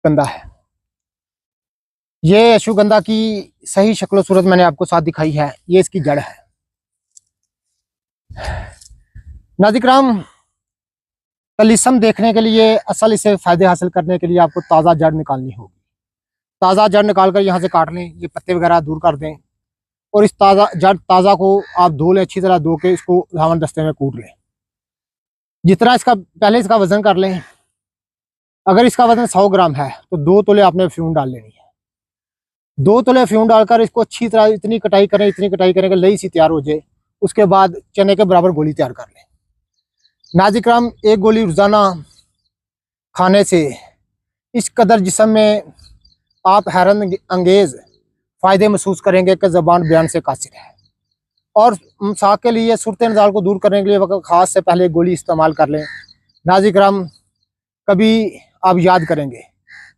गंदा है। ये अश्वगंधा की सही शक्ल सूरत मैंने आपको साथ दिखाई है। ये इसकी जड़ है। नाज़िराम, तलिस्म देखने के लिए, असल इसे फायदे हासिल करने के लिए आपको ताज़ा जड़ निकालनी होगी। ताज़ा जड़ निकाल कर यहाँ से काट लें, ये पत्ते वगैरह दूर कर दें और इस ताज़ा को आप धो लें, अच्छी तरह धो के इसको धावन दस्ते में कूट लें। जितना इसका पहले इसका वजन कर लें। अगर इसका वजन 100 ग्राम है तो 2 तोले आपने अफीम डाल लेनी है। 2 तोले अफीम डालकर इसको अच्छी तरह इतनी कटाई करें कि लई सी तैयार हो जाए। उसके बाद चने के बराबर गोली तैयार कर लें। नाज़िराम, एक गोली रोजाना खाने से इस कदर जिस्म में आप हैरत अंगेज फ़ायदे महसूस करेंगे कि ज़बान बयान से कासिर है। और साग के लिए सुरते नज़ाल को दूर करने के लिए वक्त खास से पहले गोली इस्तेमाल कर लें। नाज़िराम, कभी आप याद करेंगे